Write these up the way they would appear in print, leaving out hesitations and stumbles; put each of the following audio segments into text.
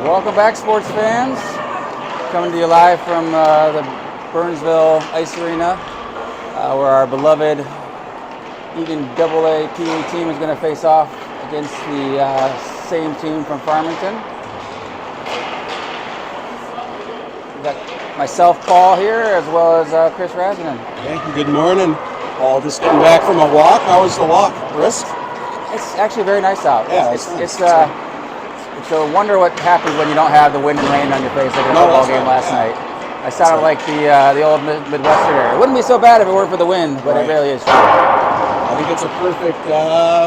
Welcome back, sports fans. Coming to you live from the Burnsville Ice Arena, where our beloved Eagan PPG team is going to face off against the same team from Farmington. We got myself, Paul, here, as well as Chris Rasmussen. Thank you. Good morning. Paul, just getting back from a walk. How was the walk, Brisk? It's actually very nice out. Yeah, It's a wonder what happens when you don't have the wind and rain on your face like in a football game last night. I sounded like the old Midwestern. It wouldn't be so bad if it weren't for the wind, but It really is true. I think it's a perfect,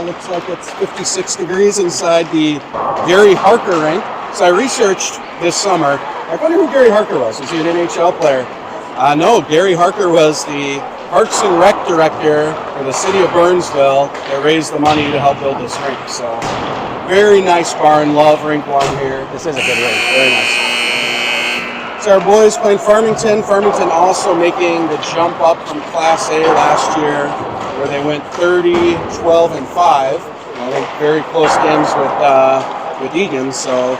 looks like it's 56 degrees inside the Gary Harker rink. So I researched this summer. I wonder who Gary Harker was. Was he an NHL player? No, Gary Harker was the Parks and Rec director for the city of Burnsville that raised the money to help build this rink. So very nice barn. Love rink one here. This is a good rink. Very nice. So our boys playing Farmington. Farmington also making the jump up from Class A last year, where they went 30, 12, and 5. I think very close games with Eagan. So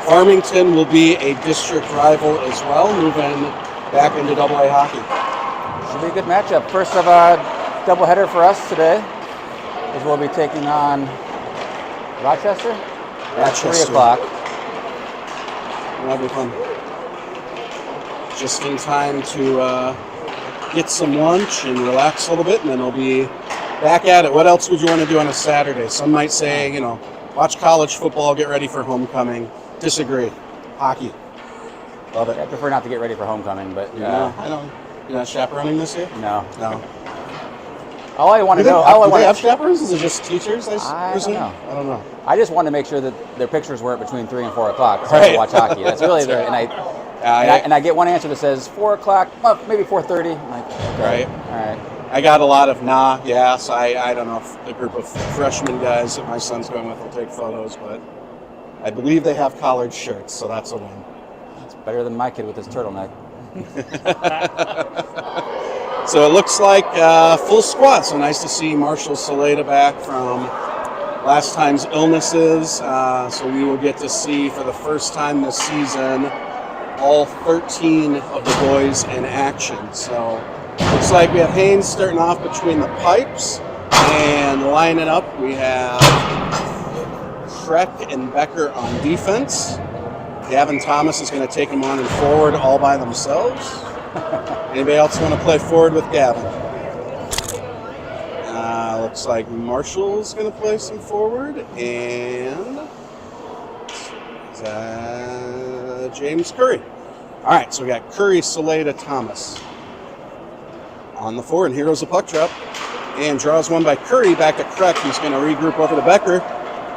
Farmington will be a district rival as well, moving back into AA hockey. Should be a good matchup. First of a doubleheader for us today, as we'll be taking on Rochester at 3 o'clock. That'll be fun. Just in time to get some lunch and relax a little bit, and then we'll be back at it. What else would you want to do on a Saturday? Some might say, watch college football, get ready for homecoming. Disagree. Hockey. Love it. I prefer not to get ready for homecoming, but I know. You're not chaperoning this year? No. All I want to know. Do they have chaperones? Is it just teachers? I don't know. I don't know. I just wanted to make sure that their pictures weren't between 3 and 4 o'clock so I could watch hockey. That's really and I get one answer that says 4 o'clock, well, maybe 4:30. I'm like, okay, all right. I got a lot of yes. I don't know if the group of freshman guys that my son's going with will take photos, but I believe they have collared shirts, so that's a win. That's better than my kid with his turtleneck. So it looks like full squad. So nice to see Marshall Saleda back from last time's illnesses. So we will get to see for the first time this season all 13 of the boys in action. So looks like we have Haynes starting off between the pipes, and lining up we have Kreck and Becker on defense. Gavin Thomas is going to take them on and forward all by themselves. Anybody else want to play forward with Gavin? Looks like Marshall's going to play some forward, and James Curry. All right, so we got Curry, Saleda, Thomas on the forward, and here goes the puck drop. And draws one by Curry back to Kreck, who's going to regroup over to Becker.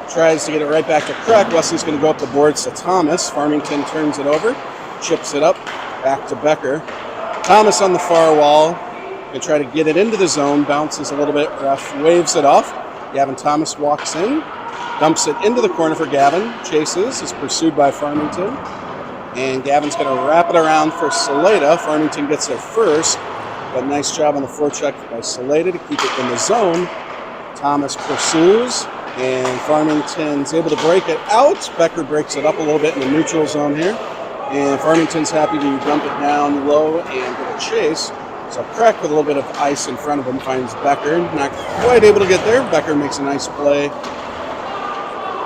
Tries to get it right back to Kreck. Wesley's going to go up the boards to Thomas. Farmington turns it over, chips it up, back to Becker. Thomas on the far wall. Going to try to get it into the zone. Bounces a little bit. Ref waves it off. Gavin Thomas walks in. Dumps it into the corner for Gavin. Chases. Is pursued by Farmington. And Gavin's going to wrap it around for Saleda. Farmington gets there first. But nice job on the forecheck by Saleda to keep it in the zone. Thomas pursues. And Farmington's able to break it out. Becker breaks it up a little bit in the neutral zone here. And Farmington's happy to dump it down low and get a chase. So Kreck with a little bit of ice in front of him finds Becker. Not quite able to get there. Becker makes a nice play.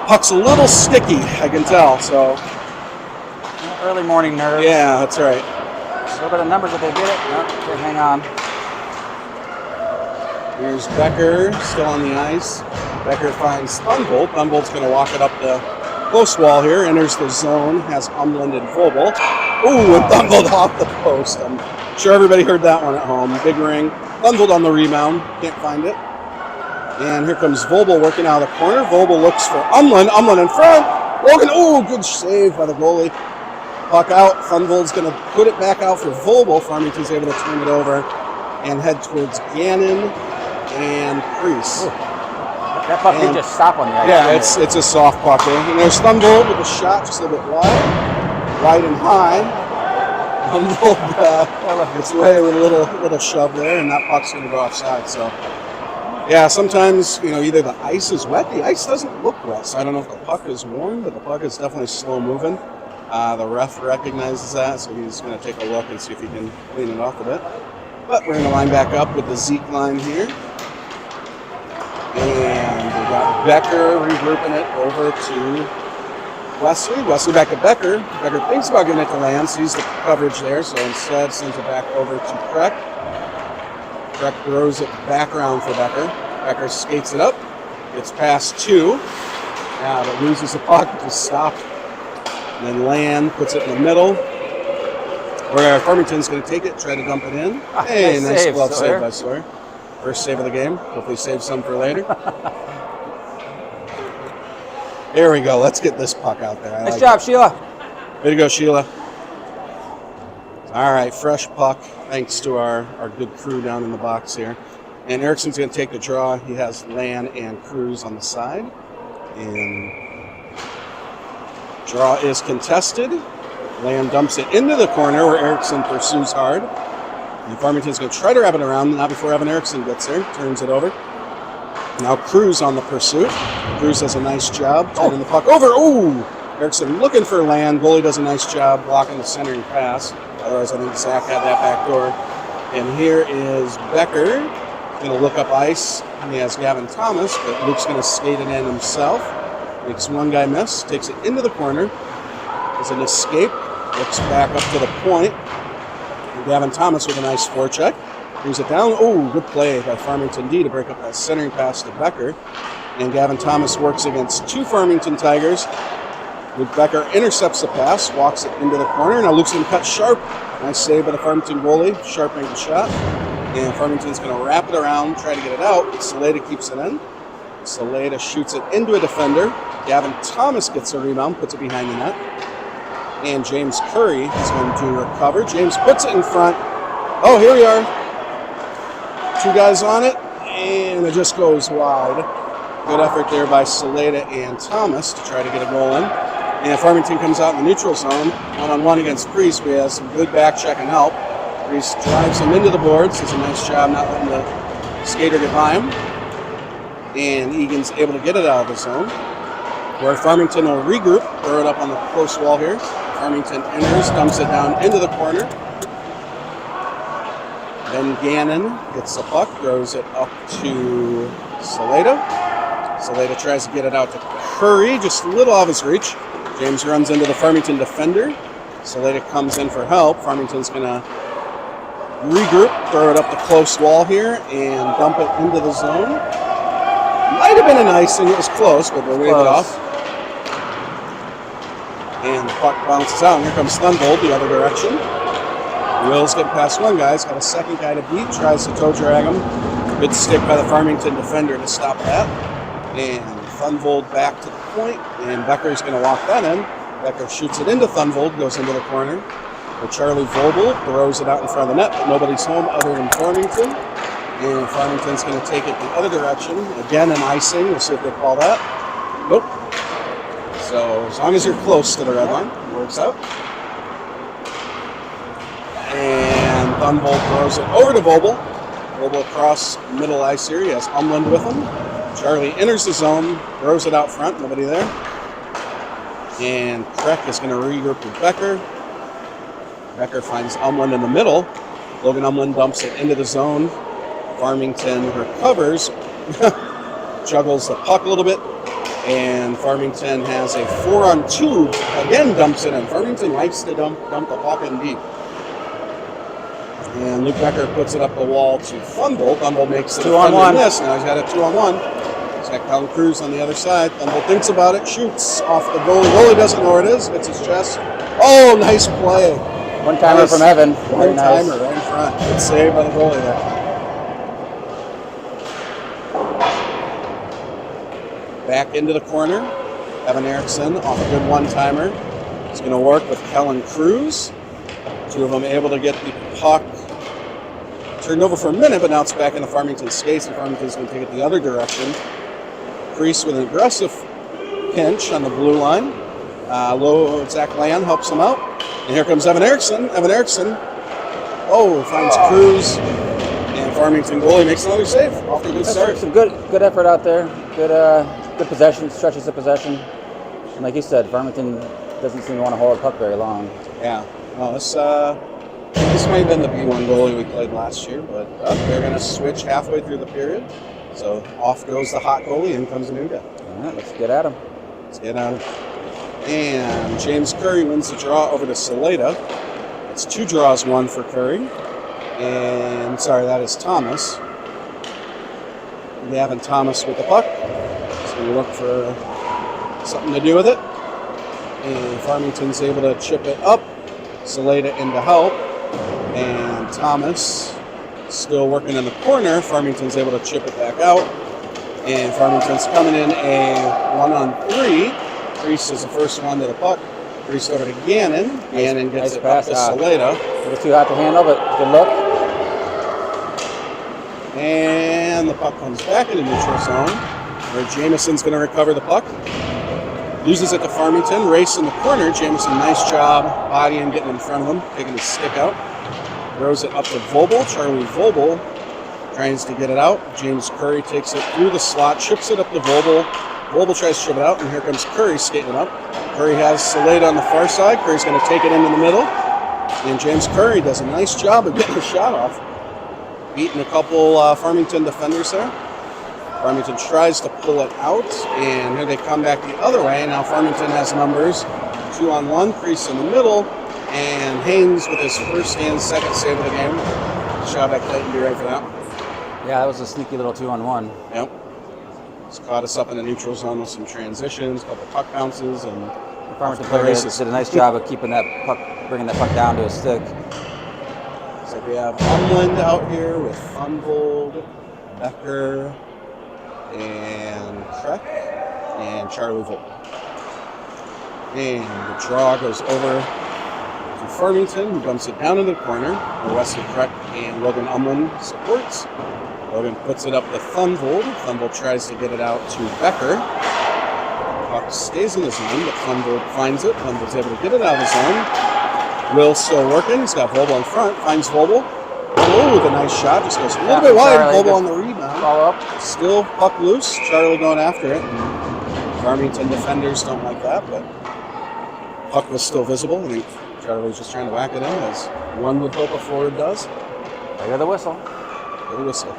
Puck's a little sticky, I can tell. So early morning nerves. Yeah, that's right. A little bit of numbers if they get it. No, okay, hang on. Here's Becker, still on the ice. Becker finds Thunbolt. Thunbolt's going to walk it up the close wall here, enters the zone, has Umland and Vogel. Ooh, and Thunbolt off the post. I'm sure everybody heard that one at home. Big ring. Thunbolt on the rebound. Can't find it. And here comes Vogel working out of the corner. Vogel looks for Umland. Umland in front. Logan, ooh, good save by the goalie. Puck out. Thunbolt's going to put it back out for Vogel. Farmington's able to turn it over and head towards Gannon and Priest. That puck did just stop on the ice. Yeah, it's a soft puck. And there's Thunbolt with a shot just a little bit wide and high. Thunbolt gets away with a little shove there, and that puck's going to go offside. So, yeah, sometimes either the ice is wet, the ice doesn't look wet. So I don't know if the puck is warm, but the puck is definitely slow moving. The ref recognizes that, so he's going to take a look and see if he can clean it off a bit. But we're going to line back up with the Zeke line here. And we got Becker regrouping it over to Wesley. Wesley back to Becker. Becker thinks about getting it to land, sees the coverage there, so instead sends it back over to Kreck. Kreck throws it back around for Becker. Becker skates it up, gets past 2. Now but loses the puck, just stopped. And then Land puts it in the middle. Where Farmington's going to take it, try to dump it in. Hey, nice glove save by Sawyer. First save of the game. Hopefully save some for later. There we go. Let's get this puck out there. Nice job, Sheila. Way to go, Sheila. All right, fresh puck, thanks to our good crew down in the box here. And Ericsson's going to take the draw. He has Land and Cruz on the side. And draw is contested. Land dumps it into the corner where Eriksson pursues hard. And Farmington's going to try to wrap it around, not before Evan Eriksson gets there. Turns it over. Now Cruz on the pursuit. Cruz does a nice job turning the puck over. Ooh! Eriksson looking for Land. Goalie does a nice job blocking the centering pass. Otherwise, I think Zach had that back door. And here is Becker. Going to look up ice. He has Gavin Thomas, but Luke's going to skate it in himself. Makes one guy miss. Takes it into the corner. Does an escape. Looks back up to the point. And Gavin Thomas with a nice forecheck. Brings it down. Oh, good play by Farmington D to break up that centering pass to Becker. And Gavin Thomas works against 2 Farmington Tigers. Luke Becker intercepts the pass, walks it into the corner. Now Luke's going to cut sharp. Nice save by the Farmington goalie. Sharp angle shot. And Farmington's going to wrap it around, try to get it out. Saleda keeps it in. Saleda shoots it into a defender. Gavin Thomas gets a rebound, puts it behind the net. And James Curry is going to recover. James puts it in front. Oh, here we are. 2 guys on it, and it just goes wide. Good effort there by Saleda and Thomas to try to get a goal in. And Farmington comes out in the neutral zone, one-on-one against Priest. We have some good back check and help. Priest drives him into the boards. Does a nice job not letting the skater get by him. And Eagan's able to get it out of the zone. Where Farmington will regroup, throw it up on the close wall here. Farmington enters, dumps it down into the corner. Then Gannon gets the puck, throws it up to Saleda. Saleda tries to get it out to Curry, just a little off his reach. James runs into the Farmington defender. Saleda comes in for help. Farmington's going to regroup, throw it up the close wall here, and dump it into the zone. Might have been an icing, it was close, but we'll wave it off. And the puck bounces out, and here comes Thunvold the other direction. Will's getting past one guy, he's got a second guy to beat, tries to toe drag him. Good stick by the Farmington defender to stop that. And Thunvold back to the point, and Becker's going to walk that in. Becker shoots it into Thunvold, goes into the corner. But Charlie Vogel throws it out in front of the net, but nobody's home other than Farmington. And Farmington's going to take it the other direction. Again, an icing, we'll see if they call that. Nope. So as long as you're close to the red line, it works out. And Thunvold throws it over to Vogel. Vogel across middle ice here. He has Umland with him. Charlie enters the zone, throws it out front, nobody there. And Kreck is going to regroup with Becker. Becker finds Umland in the middle. Logan Umland dumps it into the zone. Farmington recovers, juggles the puck a little bit, and Farmington has a 4-on-2. Again, dumps it in. Farmington likes to dump the puck in deep. And Luke Becker puts it up the wall to Thunvold. Thunvold makes the 2-on-1 miss. Now he's got a 2-on-1. He's got Colin Cruz on the other side. Thunvold thinks about it, shoots off the goalie. Goalie doesn't know where it is. Hits his chest. Oh, nice play. One-timer from Evan. One-timer right in front. Good save by the goalie there. Back into the corner. Evan Eriksson off a good one-timer. He's going to work with Kellen Cruz. 2 of them able to get the puck turned over for a minute, but now it's back in the Farmington skates, and Farmington's going to take it the other direction. Priest with an aggressive pinch on the blue line. Zach Land helps him out. And here comes Evan Eriksson. Evan Eriksson, finds Cruz. And Farmington goalie makes another save. Off to a good start. Some good effort out there. Good possession, stretches of possession. And like you said, Farmington doesn't seem to want to hold the puck very long. Yeah. Well, this might have been the B1 goalie we played last year, but they're going to switch halfway through the period. So off goes the hot goalie, in comes a new guy. All right, let's get at him. Let's get at him. And James Curry wins the draw over to Saleda. It's 2 draws, 1 for Curry. And, sorry, that is Thomas. Gavin Thomas with the puck. So we look for something to do with it. And Farmington's able to chip it up. Saleda in to help. And Thomas still working in the corner. Farmington's able to chip it back out. And Farmington's coming in a 1-on-3. Priest is the first one to the puck. Priest over to Gannon. Gannon gets it up to Saleda. It was too hot to handle, but good luck. And the puck comes back in the neutral zone, where Jameson's going to recover the puck. Loses it to Farmington. Race in the corner. Jameson, nice job bodying, getting in front of him, taking his stick out. Throws it up to Vobel. Charlie Vobel tries to get it out. James Curry takes it through the slot, chips it up to Vobel. Vobel tries to chip it out, and here comes Curry skating up. Curry has Saleda on the far side. Curry's going to take it into the middle. And James Curry does a nice job of getting the shot off. Beating a couple Farmington defenders there. Farmington tries to pull it out, and here they come back the other way. Now Farmington has numbers 2-on-1, Priest in the middle, and Haynes with his first and second save of the game. Shot back Clayton, be ready for that. Yeah, that was a sneaky little 2-on-1. Yep. It's caught us up in the neutral zone with some transitions, a couple puck bounces, and Farmington players did a nice job of keeping that puck, bringing that puck down to his stick. So we have Umland out here with Funvold, Becker, and Trek, and Charlie Volt. And the draw goes over to Farmington, who dumps it down in the corner, where Wesley Trek and Logan Umland supports. Logan puts it up to Thunvold. Thunvold tries to get it out to Becker. Puck stays in the zone, but Thunvold finds it. Thunvold's able to get it out of the zone. Will still working. He's got Vobel in front. Finds Vobel. Oh, with a nice shot. Just goes a little bit wide. Vobel on the rebound. Follow up. Still puck loose. Charlie going after it. Farmington defenders don't like that, but puck was still visible. I think Charlie was just trying to whack it in, as one would hope a forward does. I hear the whistle. Hear the whistle.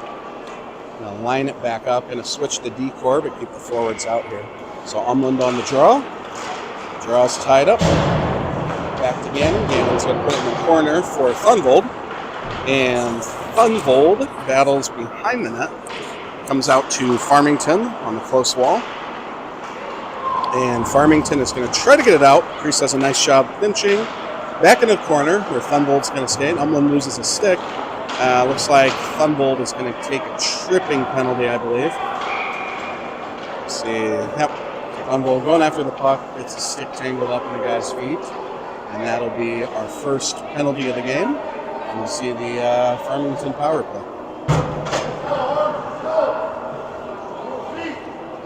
Now line it back up. Going to switch the D-core, but keep the forwards out here. So Umland on the draw. Draw's tied up. Back to Gannon. Gannon's going to put it in the corner for Thunvold. And Thunvold battles behind the net. Comes out to Farmington on the close wall. And Farmington is going to try to get it out. Priest does a nice job pinching. Back in the corner where Thunvold's going to skate. Umland loses a stick. Looks like Thunvold is going to take a tripping penalty, I believe. Let's see. Yep. Thunvold going after the puck. Gets a stick tangled up in the guy's feet. And that'll be our first penalty of the game. And we'll see the Farmington power play.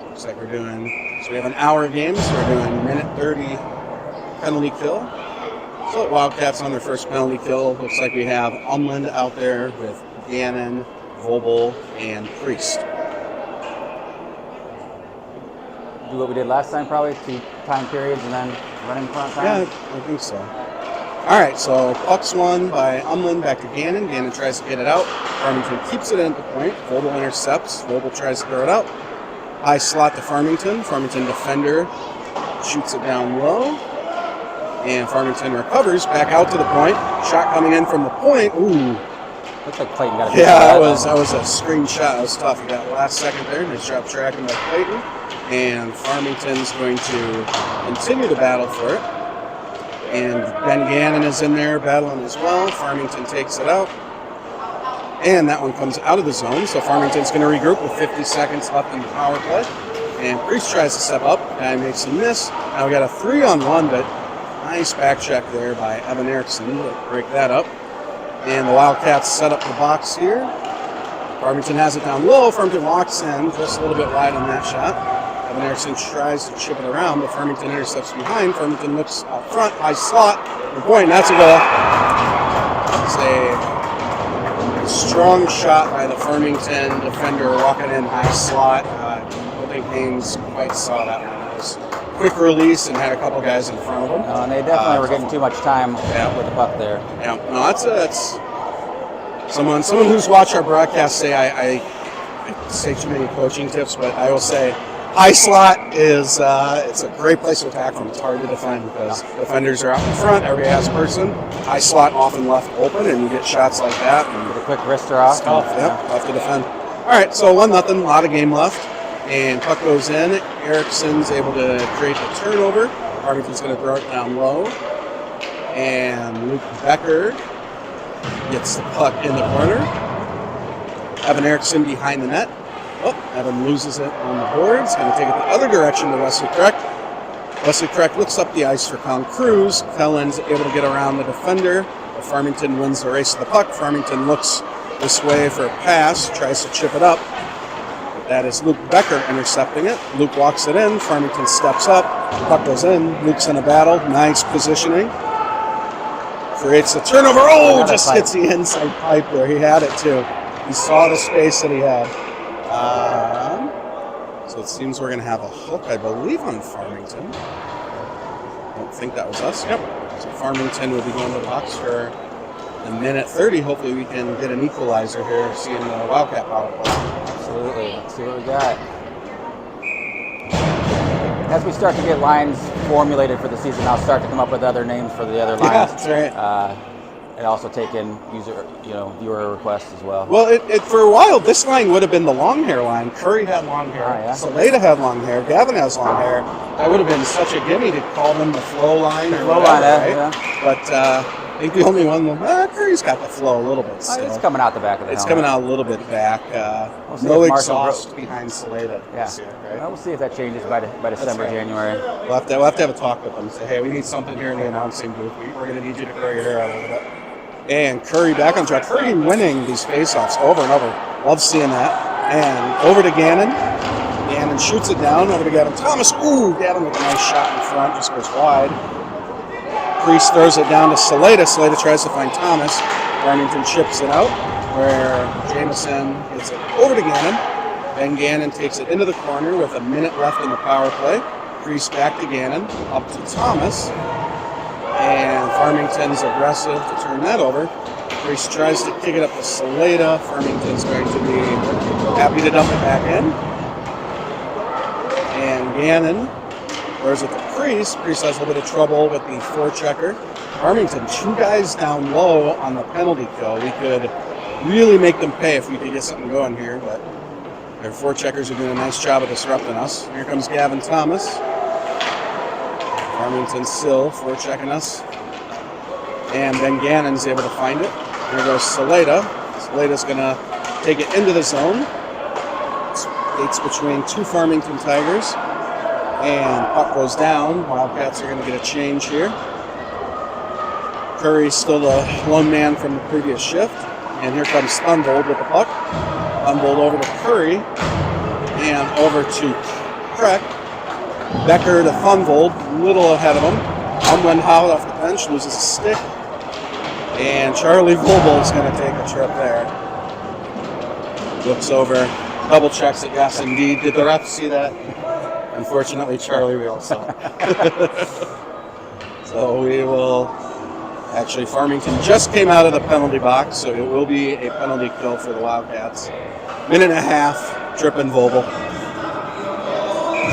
Looks like we're doing, so we have an hour game, so we're doing minute 30 penalty kill. So Wildcats on their first penalty kill. Looks like we have Umland out there with Gannon, Vobel, and Priest. Do what we did last time, probably 2 time periods and then running front time? Yeah, I think so. All right, so puck's won by Umland back to Gannon. Gannon tries to get it out. Farmington keeps it in at the point. Vobel intercepts. Vobel tries to throw it out. High slot to Farmington. Farmington defender shoots it down low. And Farmington recovers back out to the point. Shot coming in from the point. Ooh. Looks like Clayton got a that was a screen shot. That was tough. He got last second there. Nice job tracking by Clayton. And Farmington's going to continue the battle for it. And Ben Gannon is in there battling as well. Farmington takes it out. And that one comes out of the zone. So Farmington's going to regroup with 50 seconds left in the power play. And Priest tries to step up. Guy makes a miss. Now we got a 3-on-1, but nice back check there by Evan Erickson to break that up. And the Wildcats set up the box here. Farmington has it down low. Farmington walks in just a little bit wide on that shot. Evan Erickson tries to chip it around, but Farmington intercepts behind. Farmington looks up front, high slot, the point, that's a goal. It's a strong shot by the Farmington defender walking in high slot. I don't think Haynes quite saw that one. It was quick release and had a couple guys in front of them. And they definitely were getting too much time with the puck there. Yeah, no, that's someone who's watched our broadcast say I say too many coaching tips, but I will say high slot is it's a great place to attack from. It's hard to defend because defenders are out in front, everybody has a person. High slot often left open, and you get shots like that. And with a quick wrister off. Tough, tough to defend. All right, so 1-0, a lot of game left, and puck goes in. Erickson's able to create the turnover. Farmington's going to throw it down low, and Luke Becker gets the puck in the corner. Evan Erickson behind the net. Oh, Evan loses it on the boards. Going to take it the other direction to Wesley Kreck. Wesley Kreck looks up the ice for Colin Cruz. Kellen's able to get around the defender. But Farmington wins the race to the puck. Farmington looks this way for a pass, tries to chip it up. But that is Luke Becker intercepting it. Luke walks it in. Farmington steps up. The puck goes in. Luke's in a battle. Nice positioning. Creates the turnover. Oh, just hits the inside pipe there. He had it too. He saw the space that he had. So it seems we're going to have a hook, I believe, on Farmington. I don't think that was us. Yep. So Farmington will be going to the box for a minute 30. Hopefully we can get an equalizer here, seeing the Wildcat power play. Absolutely. Let's see what we got. As we start to get lines formulated for the season, I'll start to come up with other names for the other lines. Yeah, that's right. And also take in viewer requests as well. Well, it for a while, this line would have been the long hair line. Curry had long hair. Oh, yeah. Saleda had long hair. Gavin has long hair. That would have been such a gimme to call them the flow line or flow whatever, line, right? yeah. But I think the only one, Curry's got the flow a little bit still. It's coming out the back of the It's helmet. coming out a little bit back. We'll see No if Marshall exhaust behind Saleda this year, right? Well, we'll see if that changes by December, right. January. We'll have to have a talk with them. Say, hey, we need something here in the announcing booth. We're going to need you to grow your hair out a little bit. And Curry back on track. Curry winning these faceoffs over and over. Love seeing that. And over to Gannon. Gannon shoots it down. Over to Gavin Thomas. Ooh, Gavin with a nice shot in front. Just goes wide. Priest throws it down to Saleda. Saleda tries to find Thomas. Farmington chips it out, where Jameson gets it over to Gannon. Then Gannon takes it into the corner with a minute left in the power play. Priest back to Gannon. Up to Thomas. And Farmington's aggressive to turn that over. Priest tries to kick it up to Saleda. Farmington's going to be happy to dump it back in. And Gannon throws it to Priest. Priest has a little bit of trouble with the forechecker. Farmington, 2 guys down low on the penalty kill. We could really make them pay if we could get something going here, but their forecheckers are doing a nice job of disrupting us. Here comes Gavin Thomas. Farmington still forechecking us. And then Gannon's able to find it. Here goes Saleda. Saleda's going to take it into the zone. It's between 2 Farmington Tigers. And puck goes down. Wildcats are going to get a change here. Curry's still the lone man from the previous shift. And here comes Thunvold with the puck. Thunvold over to Curry. And over to Kreck. Becker to Thunvold, little ahead of him. Umlin Howell off the bench, loses a stick. And Charlie Vogel is going to take a trip there. Looks over, double checks it, yes indeed. Did the ref see that? Unfortunately, Charlie, we all saw it. So we will, actually Farmington just came out of the penalty box, so it will be a penalty kill for the Wildcats. Minute and a half, tripping Vogel.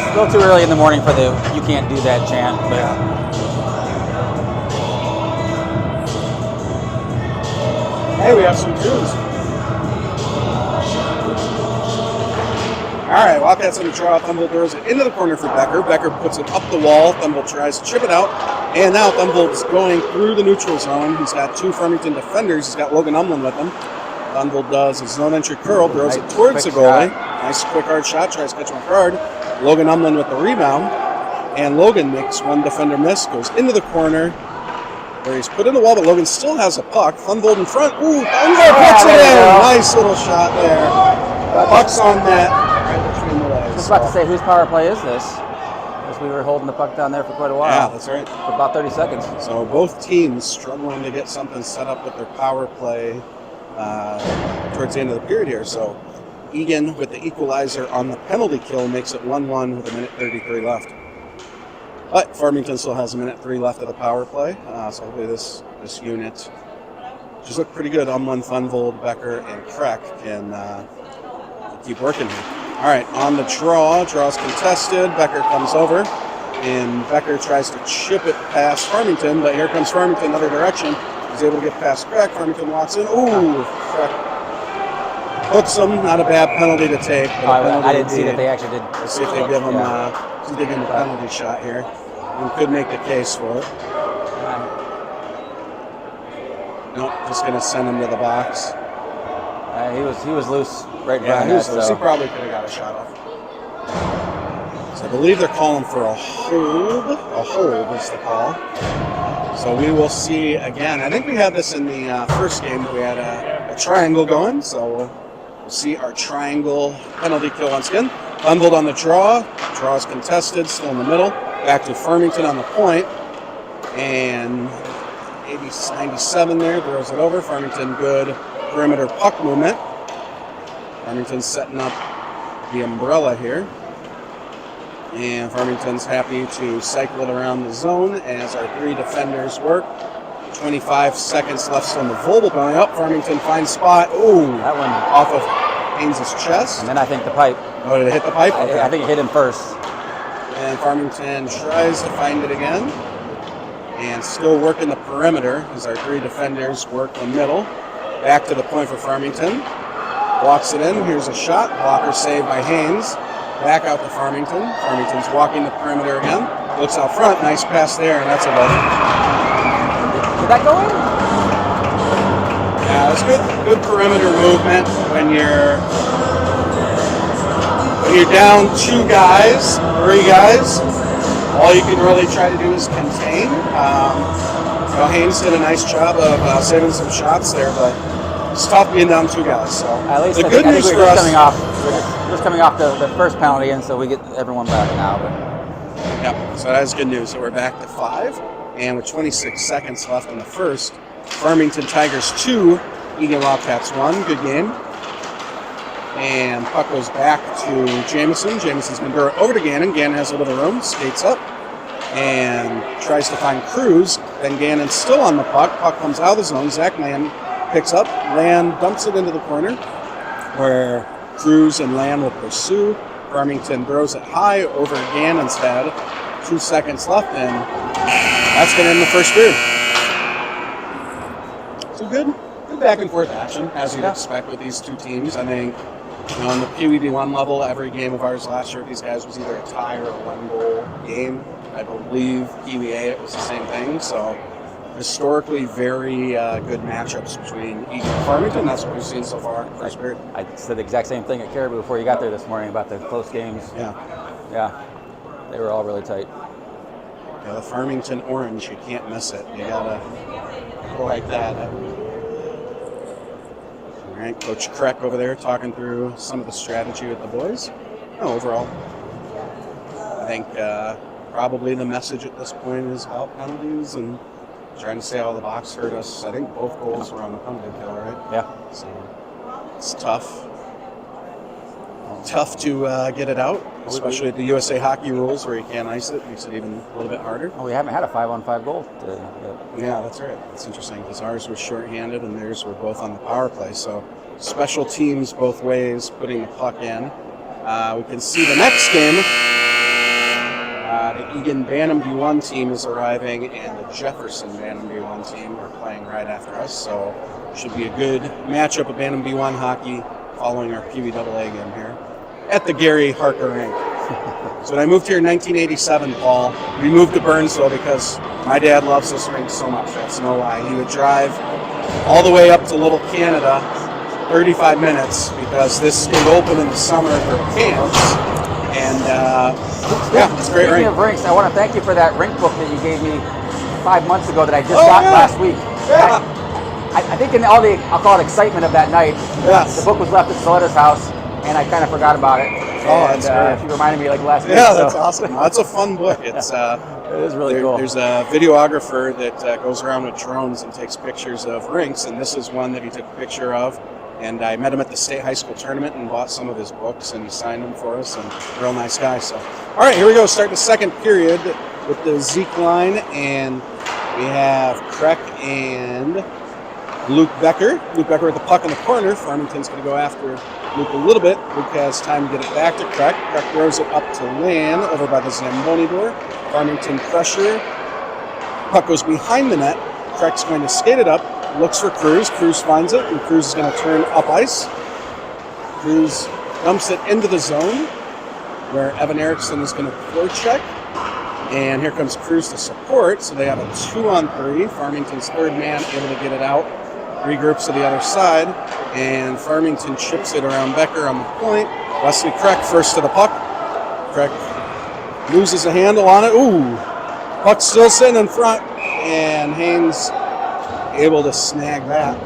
A little too early in the morning for the "you can't do that" chant, but hey, we have some tunes. All right, Wildcats on the draw. Thunvold throws it into the corner for Becker. Becker puts it up the wall. Thunvold tries to chip it out, and now Thunvold's going through the neutral zone. He's got 2 Farmington defenders. He's got Logan Umlin with him. Thunvold does his zone entry curl, throws it towards the goalie. Nice quick hard shot, tries to catch him hard. Logan Umlin with the rebound, and Logan makes one defender miss, goes into the corner where he's put in the wall, but Logan still has a puck. Thunvold in front. Ooh, Thunvold puts it in. Nice little shot there. Puck's on net right between the legs. I was about to say, whose power play is this? Because we were holding the puck down there for quite a while. Yeah, that's right. For about 30 seconds. So both teams struggling to get something set up with their power play towards the end of the period here. So Eagan with the equalizer on the penalty kill makes it 1-1 with a minute 33 left. But Farmington still has 1:03 left of the power play. So hopefully this unit just looked pretty good. Umlin, Thunvold, Becker, and Kreck can keep working here. All right, on the draw. Draw's contested. Becker comes over, and Becker tries to chip it past Farmington, but here comes Farmington the other direction. He's able to get past Kreck. Farmington walks in. Ooh, Kreck hooks him. Not a bad penalty to take. I didn't see that they actually did. Let's see if they give him a penalty shot here. And could make the case for it. Nope, just going to send him to the box. He was loose right Yeah, behind he was that, loose. so. He probably could have got a shot off. So I believe they're calling for a hold. A hold is the call. So we will see again. I think we had this in the first game. We had a triangle going. So we'll see our triangle penalty kill once again. Thunvold on the draw. Draw is contested, still in the middle. Back to Farmington on the point. And 97 there, throws it over. Farmington, good perimeter puck movement. Farmington's setting up the umbrella here. And Farmington's happy to cycle it around the zone as our 3 defenders work. 25 seconds left still in the Volble going up. Farmington finds spot. Ooh, That one. off of Haynes' chest. And then I think the pipe. Oh, did it hit the pipe? Okay. I think it hit him first. And Farmington tries to find it again. And still working the perimeter as our 3 defenders work the middle. Back to the point for Farmington. Walks it in. Here's a shot. Blocker saved by Haynes. Back out to Farmington. Farmington's walking the perimeter again. Looks out front. Nice pass there, and that's a goal. Did that go in? Yeah, it's good perimeter movement when you're down 2 guys, 3 guys. All you can really try to do is contain. Haynes did a nice job of saving some shots there, but it's tough being down 2 guys. So At least the I good think news we're for just us. we're just coming off the first penalty, and so we get everyone back now. But. Yep, so that is good news. So we're back to 5, and with 26 seconds left in the first, Farmington Tigers 2, Eagan Wildcats 1. Good game. And puck goes back to Jamison. Jamison's going to throw it over to Gannon. Gannon has a little room, skates up, and tries to find Cruz. Then Gannon's still on the puck. Puck comes out of the zone. Zach Land picks up. Land dumps it into the corner, where Cruz and Land will pursue. Farmington throws it high over Gannon's head. 2 seconds left, and that's going to end the first period. So good back and forth action, as you'd expect with these 2 teams. I think on the PWAA level, every game of ours last year, these guys was either a tie or a 1-goal game. I believe PWAA it was the same thing. So historically, very good matchups between Eagan and Farmington. That's what we've seen so far in the first period. I said the exact same thing at Caribou before you got there this morning about the close games. Yeah, they were all really tight. Yeah, the Farmington orange, you can't miss it. You gotta go like that. All right, Coach Kreck over there talking through some of the strategy with the boys. Overall, I think probably the message at this point is about penalties and trying to say how the box hurt us. I think both goals were on the penalty kill, right? Yeah. So it's tough. Tough to get it out, especially at the USA Hockey rules where you can't ice it. Makes it even a little bit harder. Oh, we haven't had a 5-on-5 goal. Yeah, that's right. That's interesting because ours was shorthanded and theirs were both on the power play. So special teams both ways, putting the puck in. We can see the next game. The Eagan Bantam B1 team is arriving, and the Jefferson Bantam B1 team are playing right after us. So should be a good matchup of Bantam B1 hockey following our PWAA game here at the Gary Harker rink. So when I moved here in 1987, Paul, we moved to Burnsville because my dad loves this rink so much. That's no lie. He would drive all the way up to Little Canada, 35 minutes, because this would open in the summer for camps. And yeah, it's a great rink. Speaking of rinks, I want to thank you for that rink book that you gave me 5 months ago that I just got last week. Yeah. I think in all the, I'll call it excitement of that night, Yes. the book was left at Soletta's house, and I kind of forgot about it. Oh, that's great. She reminded me like last week. Yeah, that's awesome. That's a fun book. It's it is really cool. There's a videographer that goes around with drones and takes pictures of rinks, and this is one that he took a picture of. And I met him at the state high school tournament and bought some of his books, and he signed them for us, and real nice guy. So, all right, here we go. Start the second period. with the Zeke line, and we have Kreck and Luke Becker. Luke Becker with the puck in the corner. Farmington's going to go after Luke a little bit. Luke has time to get it back to Kreck. Kreck throws it up to Lan over by the Zamboni door. Farmington pressure. Puck goes behind the net. Kreck's going to skate it up. Looks for Cruz. Cruz finds it, and Cruz is going to turn up ice. Cruz dumps it into the zone where Evan Erickson is going to forecheck. And here comes Cruz to support. So they have a 2-on-3. Farmington's third man able to get it out. Regroups to the other side. And Farmington chips it around Becker on the point. Wesley Kreck first to the puck. Kreck loses a handle on it. Ooh! Puck still sitting in front. And Haynes able to snag that.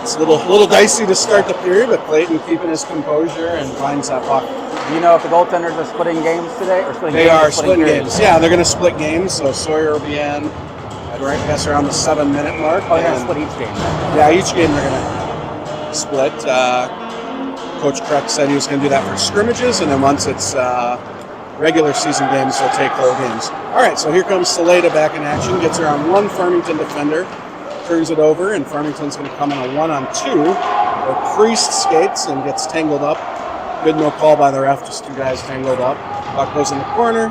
It's a little dicey to start the period, but Clayton keeping his composure and finds that puck. Do you know if the goaltenders are splitting games today? Or splitting They games are or splitting periods? games. Yeah, they're going to split games. So Sawyer will be in, I guess, around the 7-minute mark. Oh, they're going to split each game. Yeah, each game they're going to split. Coach Kreck said he was going to do that for scrimmages, and then once it's regular season games, they'll take whole games. All right, so here comes Saleda back in action. Gets around one Farmington defender, turns it over, and Farmington's going to come in a 1-on-2. Where Priest skates and gets tangled up. Good no call by the ref, just two guys tangled up. Puck goes in the corner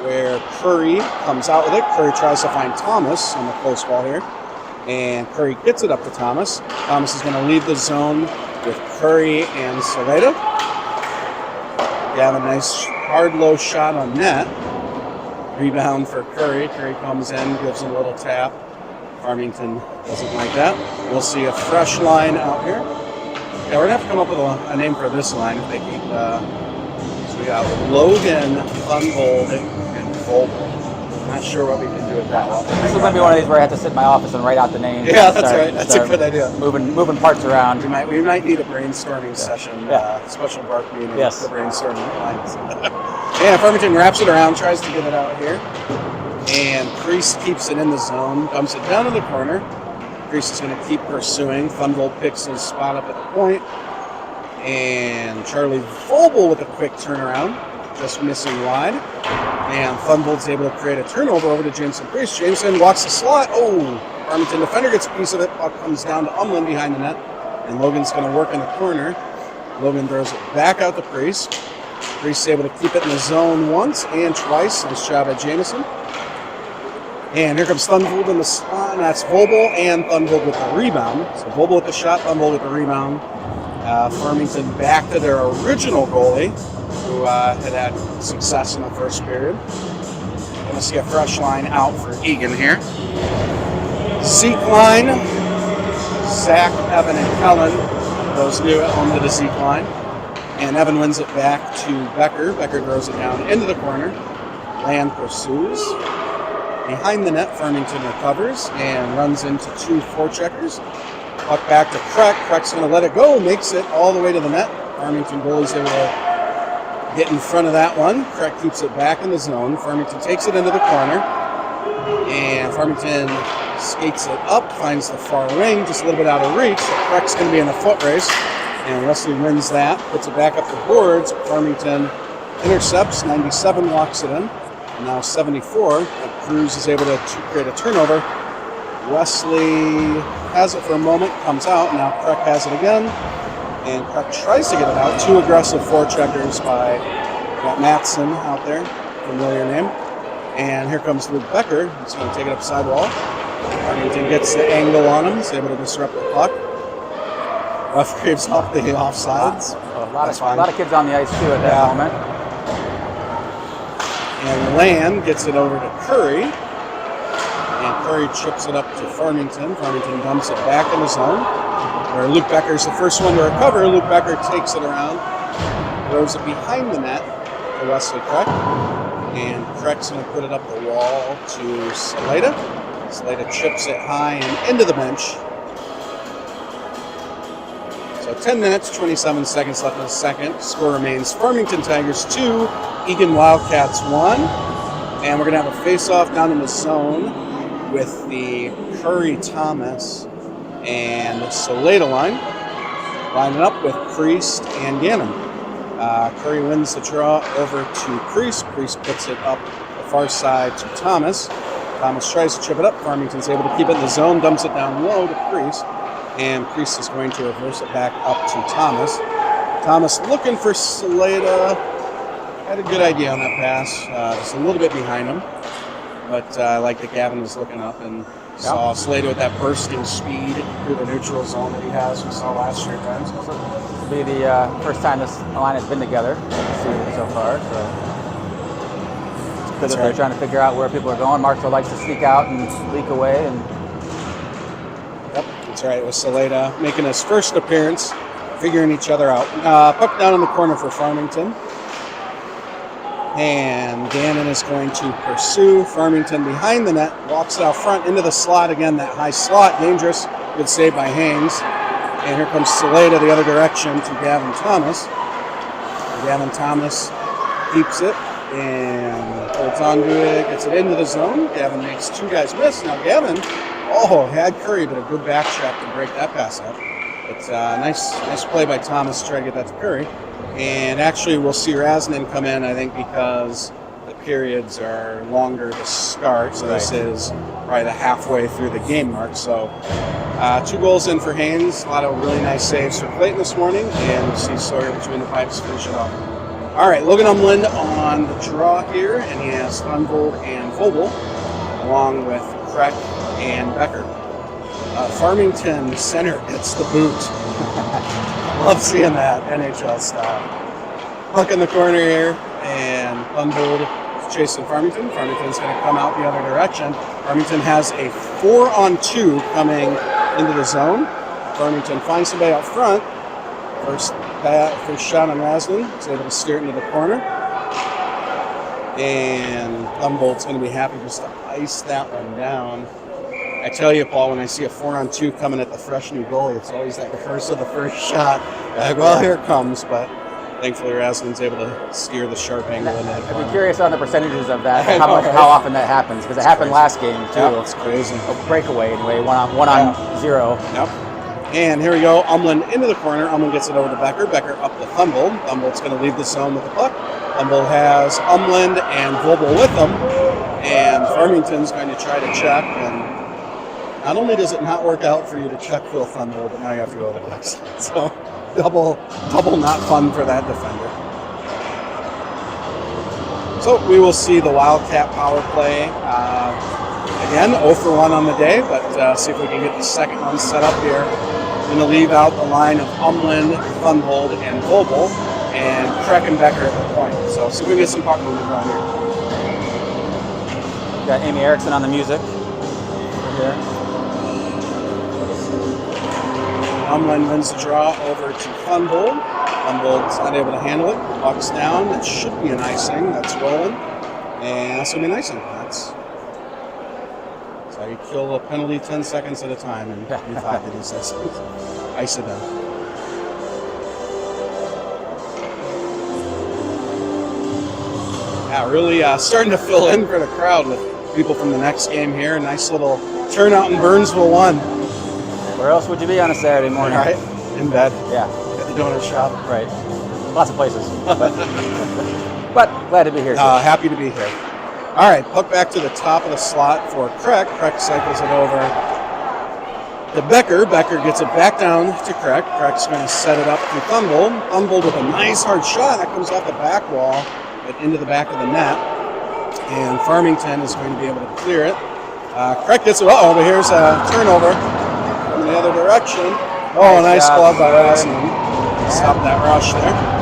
where Curry comes out with it. Curry tries to find Thomas on the close ball here. And Curry gets it up to Thomas. Thomas is going to leave the zone with Curry and Saleda. You have a nice hard low shot on net. Rebound for Curry. Curry comes in, gives him a little tap. Farmington doesn't like that. We'll see a fresh line out here. Yeah, we're going to have to come up with a name for this line if they keep. So we got Logan, Thunvold, and Vogel. Not sure what we can do with that one. This is going to be one of these where I have to sit in my office and write out the names. Yeah, that's right. That's a good idea. Moving parts around. We might need a brainstorming session, special bark meeting. Yes. The brainstorming lines. Yeah, Farmington wraps it around, tries to get it out here. And Priest keeps it in the zone, dumps it down in the corner. Priest is going to keep pursuing. Thunvold picks his spot up at the point. And Charlie Vogel with a quick turnaround, just missing wide. And Thunvold's able to create a turnover over to Jameson Priest. Jameson walks the slot. Oh, Farmington defender gets a piece of it. Puck comes down to Umlin behind the net. And Logan's going to work in the corner. Logan throws it back out to Priest. Priest able to keep it in the zone once and twice. Nice job by Jameson. And here comes Thunvold in the slot, and that's Vogel and Thunvold with the rebound. So Vogel with the shot, Thunvold with the rebound. Farmington back to their original goalie, who had success in the first period. Going to see a fresh line out for Eagan here. Zeke line, Zach, Evan, and Kellen. Those new at home to the Zeke line. And Evan wins it back to Becker. Becker throws it down into the corner. Land pursues. Behind the net, Farmington recovers and runs into two forecheckers. Puck back to Kreck. Kreck's going to let it go, makes it all the way to the net. Farmington goalie's able to get in front of that one. Kreck keeps it back in the zone. Farmington takes it into the corner. And Farmington skates it up, finds the far wing, just a little bit out of reach. So Kreck's going to be in the foot race. And Wesley wins that, puts it back up the boards. Farmington intercepts, 97 walks it in. And now 74. Cruz is able to create a turnover. Wesley has it for a moment, comes out. Now Kreck has it again. And Kreck tries to get it out. Two aggressive forecheckers by Matson out there, familiar name. And here comes Luke Becker. He's going to take it up sidewall. Farmington gets the angle on him. He's able to disrupt the puck. Ref creeps off the offsides. A lot of kids on the ice too at that moment. And Land gets it over to Curry. And Curry chips it up to Farmington. Farmington dumps it back in the zone. Where Luke Becker's the first one to recover. Luke Becker takes it around. Throws it behind the net to Wesley Kreck. And Kreck's going to put it up the wall to Saleda. Saleda chips it high and into the bench. So 10 minutes, 27 seconds left in the second. Score remains Farmington Tigers 2, Eagan Wildcats 1. And we're going to have a face-off down in the zone with the Curry-Thomas and Saleda line. Lining up with Priest and Gannon. Curry wins the draw over to Priest. Priest puts it up far side to Thomas. Thomas tries to chip it up. Farmington's able to keep it in the zone, dumps it down low to Priest. And Priest is going to reverse it back up to Thomas. Thomas looking for Saleda. Had a good idea on that pass. Just a little bit behind him. But I like that Gavin was looking up and saw Saleda with that bursting speed through the neutral zone that he has. We saw last year at times. This will be the first time this line has been together so far. So it's good that they're trying to figure out where people are going. Marshall likes to sneak out and leak away. And yep, that's right. It was Saleda making his first appearance, figuring each other out. Puck down in the corner for Farmington. And Gannon is going to pursue. Farmington behind the net, walks it out front into the slot again. That high slot, dangerous. Good save by Haynes. And here comes Saleda the other direction to Gavin Thomas. Gavin Thomas keeps it and holds on to it, gets it into the zone. Gavin makes two guys miss. Now Gavin, had Curry, but a good back check to break that pass up. It's a nice play by Thomas to try to get that to Curry. And actually, we'll see Rasnan come in, I think, because the periods are longer to start. So this is probably the halfway through the game mark. So 2 goals in for Haynes. A lot of really nice saves for Clayton this morning. And we see Sawyer between the pipes finish it off. All right, Logan Umland on the draw here. And he has Thunvold and Vogel, along with Kreck and Becker. Farmington center gets the boot. Love seeing that NHL style. Puck in the corner here, and Thunvold chasing Farmington. Farmington's going to come out the other direction. Farmington has a 4-on-2 coming into the zone. Farmington finds somebody out front. First shot on Rasnan. He's able to steer it into the corner. And Thunvold's going to be happy just to ice that one down. I tell you, Paul, when I see a 4-on-2 coming at the fresh new goalie, it's always that curse of the first shot. Like, well, here it comes, but thankfully Raslin's able to steer the sharp angle in that. I'd be curious on the percentages of that, how often that happens, because it happened last game too. Yeah, it's crazy. A breakaway anyway, one on zero. Yep. And here we go, Umland into the corner. Umland gets it over to Becker. Becker up to Thunvold. Thunvold's going to leave the zone with the puck. Thunvold has Umland and Vogel with them, and Farmington's going to try to check. And not only does it not work out for you to check Phil Thunvold, but now you have to go to the next. So double not fun for that defender. So we will see the Wildcat power play again, 0 for 1 on the day, but see if we can get the second one set up here. Going to leave out the line of Umland, Thunvold, and Vogel, and Kreck and Becker at the point. So see if we can get some puck movement around here. Got Amy Erickson on the music right here. Umland wins the draw over to Thunvold. Thunvold's not able to handle it. Puck's down. That should be an icing. That's rolling. And that's going to be an icing. That's how you kill a penalty 10 seconds at a time in 5 of these icings. Ice it down. Yeah, really starting to fill in for the crowd with people from the next game here. Nice little turnout in Burnsville 1. Where else would you be on a Saturday morning? Right, in bed. Yeah. At the donut shop. Right. Lots of places. But glad to be here. Happy to be here. All right, puck back to the top of the slot for Kreck. Kreck cycles it over to Becker. Becker gets it back down to Kreck. Kreck's going to set it up to Thunvold. Thunvold with a nice hard shot. That comes off the back wall, but into the back of the net. And Farmington is going to be able to clear it. Kreck gets it. But here's a turnover. In the other direction. Oh, nice glove by Rasnan. Stop that rush there.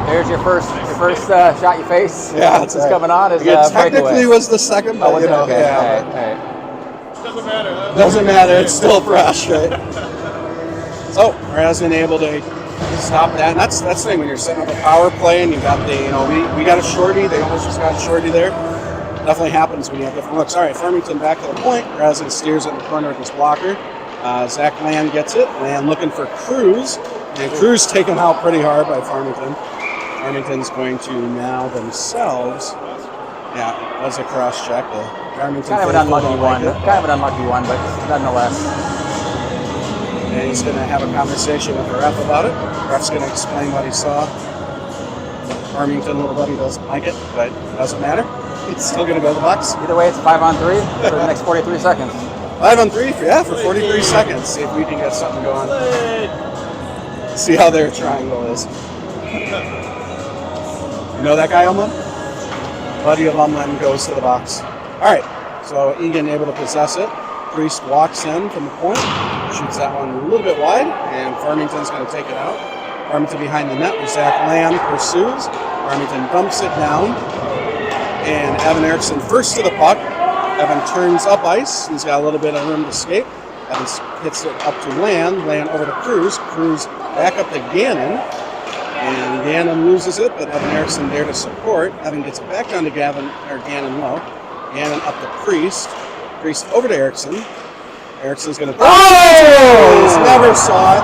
There's your first shot you face. Yeah, this is coming on. It technically was the second, but was it? Okay. Yeah. Doesn't matter. Huh? Doesn't matter. It's still fresh, right? So Rasnan able to stop that. And that's the thing when you're setting up a power play and you got we got a shorty. They almost just got a shorty there. Definitely happens when you have different looks. All right, Farmington back to the point. Rasnan steers it in the corner with his blocker. Zach Land gets it. Land looking for Cruz. And Cruz taken out pretty hard by Farmington. Farmington's going to now themselves. Yeah, that's a cross check. Farmington kind of an unlucky one, but nonetheless. And he's going to have a conversation with the ref about it. The ref's going to explain what he saw. Farmington, little buddy, doesn't like it, but it doesn't matter. He's still going to go to the box. Either way, it's 5-on-3 for the next 43 seconds. 5-on-3, for 43 seconds. See if we can get something going. See how their triangle is. You know that guy, Umlin? Buddy of Umlin goes to the box. All right, so Eagan able to possess it. Priest walks in from the point, shoots that one a little bit wide, and Farmington's going to take it out. Farmington behind the net, Zach Lamb pursues. Farmington dumps it down, and Evan Erickson first to the puck. Evan turns up ice. He's got a little bit of room to escape. Evan hits it up to Land over to Cruz. Cruz back up to Gannon, and Gannon loses it, but Evan Erickson there to support. Evan gets it back down to Gannon low. Gannon up to Priest. Priest over to Erickson. Erickson's going to... Oh! Never saw it.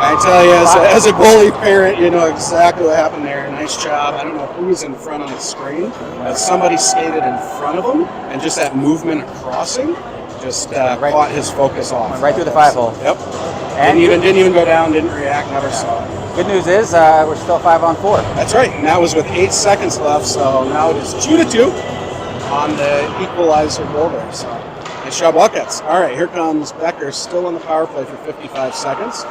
I tell you, as a goalie parent, you know exactly what happened there. Nice job. I don't know who was in front on the screen, but somebody skated in front of him, and just that movement of crossing just caught his focus off. Went right through the 5-hole. Yep. And didn't even go down, didn't react, never saw it. Good news is we're still 5-on-4. That's right, and that was with 8 seconds left, so now it is 2-2 on the equalizer goal there. So nice job, Buckets. All right, here comes Becker, still on the power play for 55 seconds.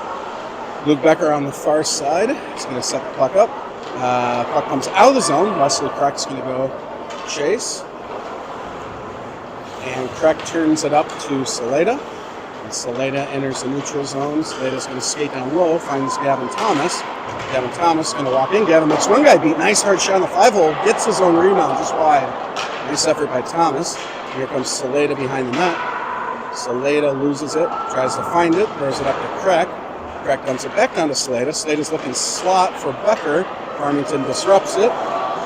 Luke Becker on the far side. He's going to set the puck up. Puck comes out of the zone. Wesley Kreck's going to go chase. And Kreck turns it up to Saleda. And Saleda enters the neutral zone. Saleda's going to skate down low, finds Gavin Thomas. Gavin Thomas going to walk in. Gavin makes one guy beat. Nice hard shot on the 5-hole. Gets his own rebound just wide. Nice effort by Thomas. Here comes Saleda behind the net. Saleda loses it. Tries to find it. Throws it up to Kreck. Kreck dumps it back down to Saleda. Saleda's looking slot for Becker. Farmington disrupts it.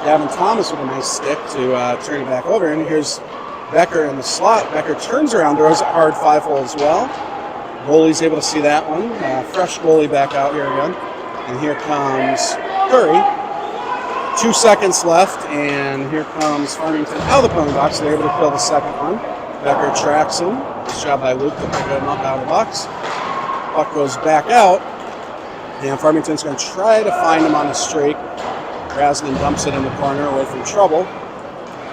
Gavin Thomas with a nice stick to turn it back over. And here's Becker in the slot. Becker turns around, throws a hard 5-hole as well. Goalie's able to see that one. Fresh goalie back out here again. And here comes Curry. 2 seconds left, and here comes Farmington out of the penalty box. They're able to kill the second one. Becker tracks him. Nice job by Luke to pick him up out of the box. Puck goes back out, and Farmington's going to try to find him on a streak. Raskin dumps it in the corner away from trouble.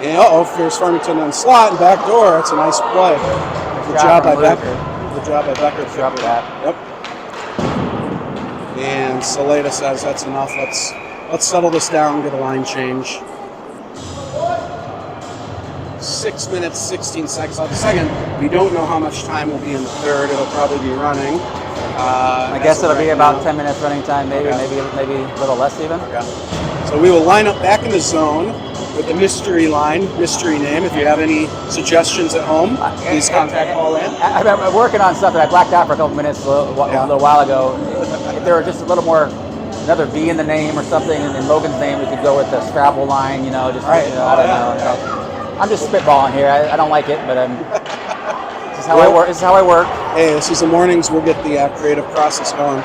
And here's Farmington on slot and back door. That's a nice play. Good job by Becker. Good job by Becker. Good job with that. Yep. And Saleda says that's enough. Let's settle this down, get a line change. 6 minutes, 16 seconds left. Second, we don't know how much time will be in the third. It'll probably be running. I guess it'll be about 10 minutes running time, maybe a little less even. Okay. So we will line up back in the zone with the mystery line, mystery name. If you have any suggestions at home, please contact Paul in. I'm working on something. I blacked out for a couple minutes a little while ago. If there were just a little more, another V in the name or something, and in Logan's name, we could go with the Scrabble line. I don't know. I'm just spitballing here. I don't like it, but this is how I work. This is how I work. Hey, this is the mornings. We'll get the creative process going.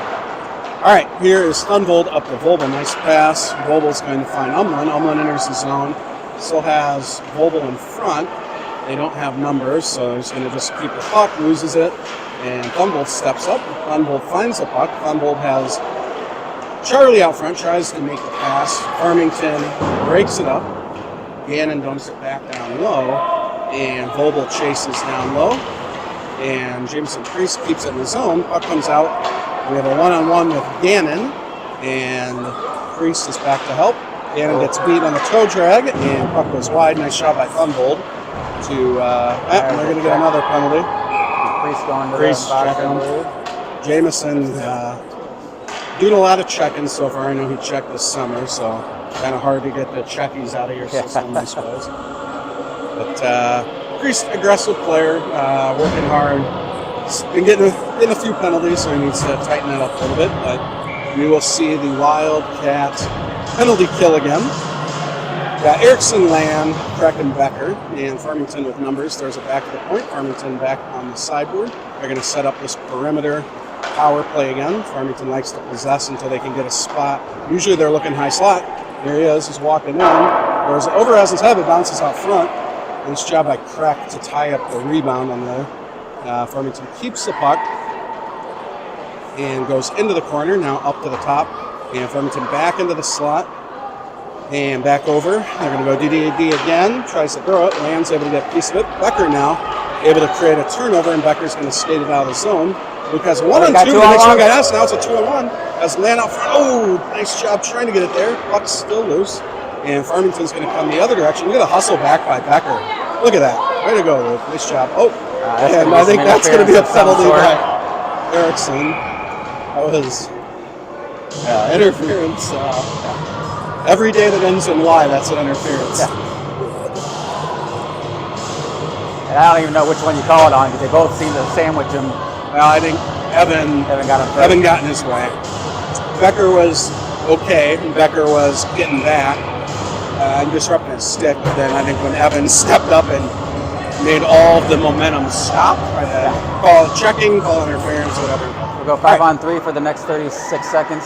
All right, here is Thunvold up to Volbel. Nice pass. Volbel's going to find Umlin. Umlin enters the zone. Still has Volbel in front. They don't have numbers, so he's going to just keep the puck, loses it, and Thunvold steps up. Thunvold finds the puck. Thunvold has Charlie out front, tries to make the pass. Farmington breaks it up. Gannon dumps it back down low, and Volbel chases down low. And Jameson Priest keeps it in the zone. Puck comes out. We have a one-on-one with Gannon, and Priest is back to help. Gannon gets beat on the toe drag, and puck goes wide. Nice shot by Thunvold. They're going to get another penalty. Priest going to the bottom. Jameson doing a lot of check-ins so far. I know he checked this summer, so kind of hard to get the checkies out of your system, I suppose. But Priest, aggressive player, working hard. He's been getting a few penalties, so he needs to tighten that up a little bit. But we will see the Wildcat penalty kill again. Got Erickson, Land, Kreck, and Becker, and Farmington with numbers. There's a back to the point. Farmington back on the sideboard. They're going to set up this perimeter power play again. Farmington likes to possess until they can get a spot. Usually they're looking high slot. There he is. He's walking in. There's over as his head, it bounces out front. Nice job by Kreck to tie up the rebound on there. Farmington keeps the puck and goes into the corner, now up to the top. And Farmington back into the slot. And back over. They're going to go DDAD again. Tries to throw it. Land's able to get a piece of it. Becker now able to create a turnover, and Becker's going to skate it out of the zone. Luke has a 1-on-2. The next one got us. Now it's a 2-on-1. As Land out front. Oh, nice job trying to get it there. Puck's still loose. And Farmington's going to come the other direction. Look at the hustle back by Becker. Look at that. Way to go, Luke. Nice job. Oh, and I think that's going to be a penalty by Erickson. That was interference. Every day that ends in Y, that's an interference. Yeah. And I don't even know which one you call it on because they both seem to sandwich him. Well, I think Evan got in his way. Becker was okay. Becker was getting that and disrupting his stick. But then I think when Evan stepped up and made all of the momentum stop, call it checking, call it interference, whatever. We'll go 5-on-3 for the next 36 seconds.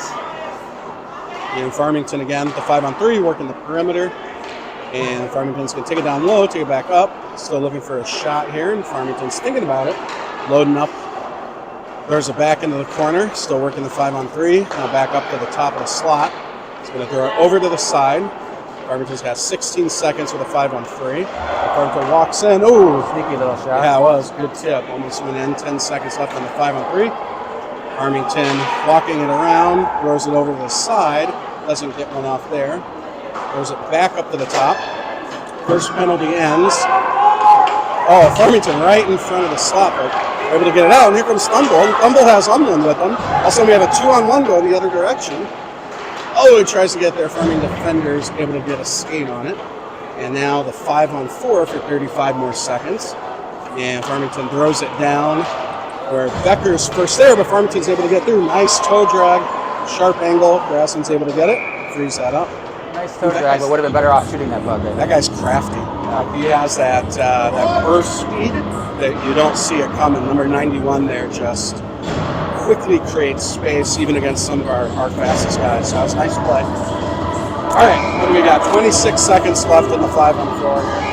And Farmington again, the 5-on-3, working the perimeter. And Farmington's going to take it down low, take it back up. Still looking for a shot here, and Farmington's thinking about it. Loading up. Throws it back into the corner. Still working the 5-on-3. Now back up to the top of the slot. He's going to throw it over to the side. Farmington's got 16 seconds with a 5-on-3. Farmington walks in. Ooh. Sneaky little shot. Yeah, it was. Good tip. Almost went in. 10 seconds left on the 5-on-3. Farmington walking it around, throws it over to the side, doesn't get one off there, throws it back up to the top. First penalty ends. Oh, Farmington right in front of the slot, but able to get it out, and here comes Thumble. Thumble has Umland with him. Also, we have a 2-on-1 going the other direction. Oh, he tries to get there. Farmington defenders able to get a skate on it. And now the 5-on-4 for 35 more seconds. And Farmington throws it down. Where Becker's first there, but Farmington's able to get through. Nice toe drag, sharp angle. Grassland's able to get it, frees that up. Nice toe drag, but would have been better off shooting that puck. That guy's crafty. He has that burst speed that you don't see it coming. Number 91 there just quickly creates space, even against some of our fastest guys. So that was a nice play. All right, what do we got? 26 seconds left in the 5-on-4 here.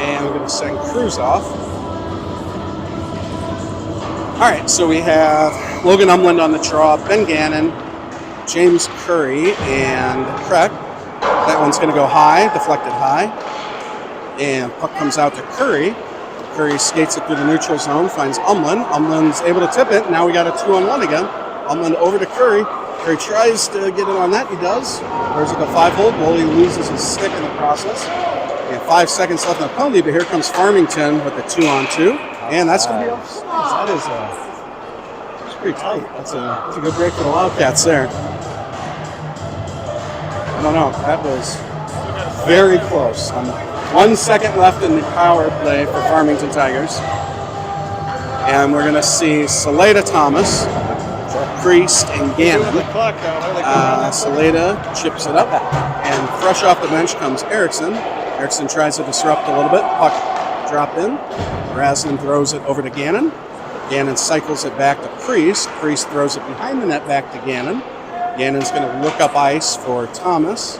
And we're going to send Cruz off. All right, so we have Logan Umland on the draw, Ben Gannon, James Curry, and Craig. That one's going to go high, deflected high. And puck comes out to Curry. Curry skates it through the neutral zone, finds Umland. Umland's able to tip it. Now we got a 2-on-1 again. Umland over to Curry. Curry tries to get it on that. He does. There's like a 5-hole. Goalie loses his stick in the process. And 5 seconds left on the penalty, but here comes Farmington with the 2-on-2. And that's going to be offside. That's pretty tight. That's a good break for the Wildcats there. I don't know. That was very close. 1 second left in the power play for Farmington Tigers. And we're going to see Saleda Thomas, Priest, and Gannon. Saleda chips it up. And fresh off the bench comes Erickson. Erickson tries to disrupt a little bit. Puck dropped in. Raslin throws it over to Gannon. Gannon cycles it back to Priest. Priest throws it behind the net back to Gannon. Gannon's going to look up ice for Thomas.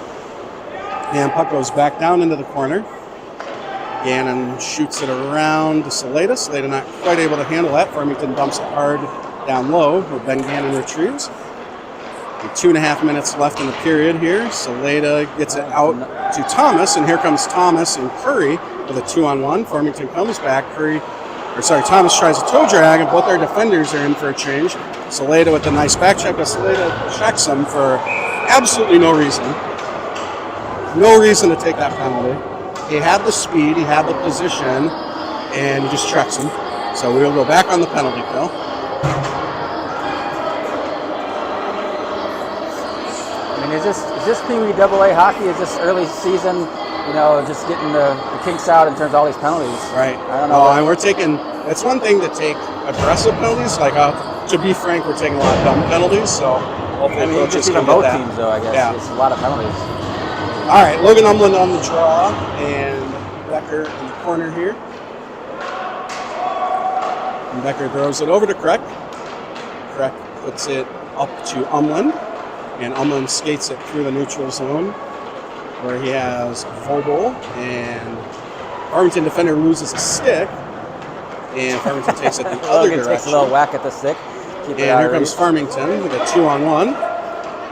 And puck goes back down into the corner. Gannon shoots it around to Saleda. Saleda not quite able to handle that. Farmington dumps it hard down low, where Ben Gannon retrieves. And 2.5 minutes left in the period here. Saleda gets it out to Thomas, and here comes Thomas and Curry with a 2-on-1. Farmington comes back. Thomas tries a toe drag, and both our defenders are in for a change. Saleda with a nice back check, but Saleda checks him for absolutely no reason. No reason to take that penalty. He had the speed, he had the position, and he just checks him. So we'll go back on the penalty kill. I mean, is this PWAA hockey? Is this early season? You know, just getting the kinks out in terms of all these penalties. Right. I don't know. And we're taking. It's one thing to take aggressive penalties. Like, to be frank, we're taking a lot of dumb penalties. So hopefully, just even both teams, though. I guess it's a lot of penalties. All right, Logan Umland on the draw, and Becker in the corner here. And Becker throws it over to Kreck. Kreck puts it up to Umland, and Umland skates it through the neutral zone, where he has Vogel, and Farmington defender loses a stick, and Farmington takes it the other direction. Takes a little whack at the stick. And here comes Farmington with a 2-on-1.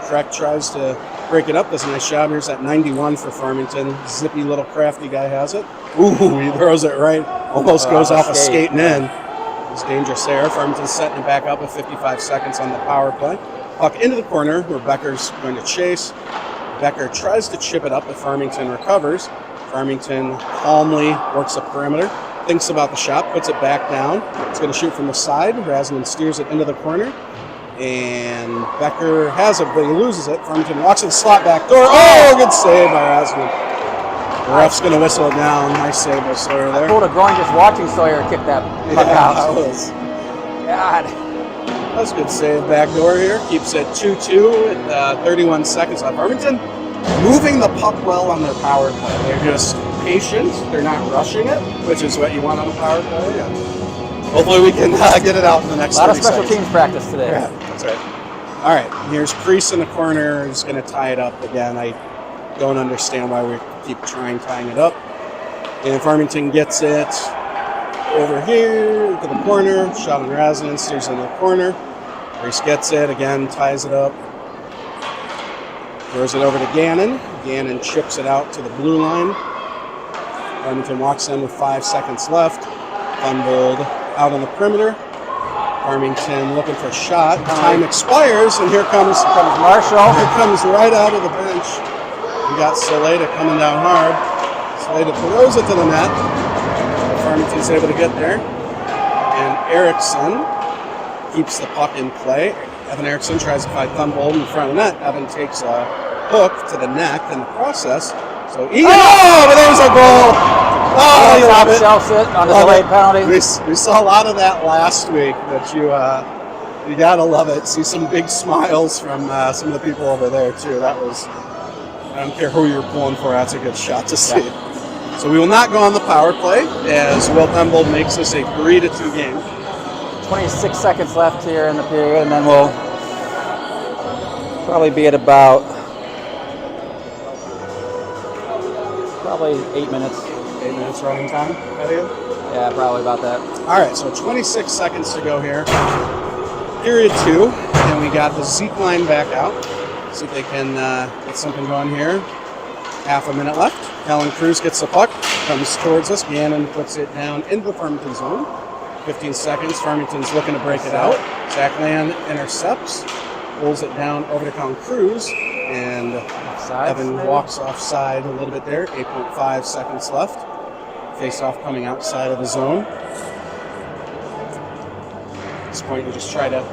Crack tries to break it up. Does a nice job. Here's that 91 for Farmington. Zippy little crafty guy has it. Ooh, he throws it right. Almost goes off a skating in. It's dangerous there. Farmington's setting it back up with 55 seconds on the power play. Puck into the corner where Becker's going to chase. Becker tries to chip it up, but Farmington recovers. Farmington calmly works the perimeter, thinks about the shot, puts it back down. It's going to shoot from the side. Rasmussen steers it into the corner. And Becker has it, but he loses it. Farmington walks to the slot back door. Oh, good save by Rasmussen. The ref's going to whistle it down. Nice save by Sawyer there. I pulled a groin just watching Sawyer kick that puck out. God. That was a good save back door here. Keeps it 2-2 at 31 seconds left. Farmington moving the puck well on their power play. They're just patient. They're not rushing it, which is what you want on a power play. Yeah. Hopefully we can get it out in the next 30 seconds. A lot of special teams practice today. Yeah, that's right. All right, here's Priest in the corner. He's going to tie it up again. I don't understand why we keep tying it up. And Farmington gets it over here to the corner. Shot on Rasmussen, steers into the corner. Priest gets it, again, ties it up. Throws it over to Gannon. Gannon chips it out to the blue line. Farmington walks in with 5 seconds left. Fumbled out on the perimeter. Farmington looking for a shot. Time expires, and here comes Marshall. Here comes right out of the bench. We got Saleta coming down hard. Saleta throws it to the net. Farmington's able to get there. And Erickson keeps the puck in play. Evan Erickson tries to find Thumbold in front of the net. Evan takes a hook to the neck in the process. So Eagan, but there's a goal. Oh, you love it. Shells it on the delayed penalty. We saw a lot of that last week, but you gotta love it. See some big smiles from some of the people over there too. That was, I don't care who you're pulling for, that's a good shot to see. Yeah. So we will not go on the power play as Will Thumbold makes this a 3-2 game. 26 seconds left here in the period, and then we'll probably be at about 8 minutes. 8 minutes running time, Yeah, probably about that. All right, so 26 seconds to go here. Period 2, and we got the Zeke line back out. See if they can get something going here. Half a minute left. Helen Cruz gets the puck, comes towards us. Gannon puts it down into the Farmington zone. 15 seconds. Farmington's looking to break it out. Zach Land intercepts, pulls it down over to Colin Cruz, and Evan walks offside a little bit there. 8.5 seconds left. Face-off coming outside of the zone. At this point, you just try to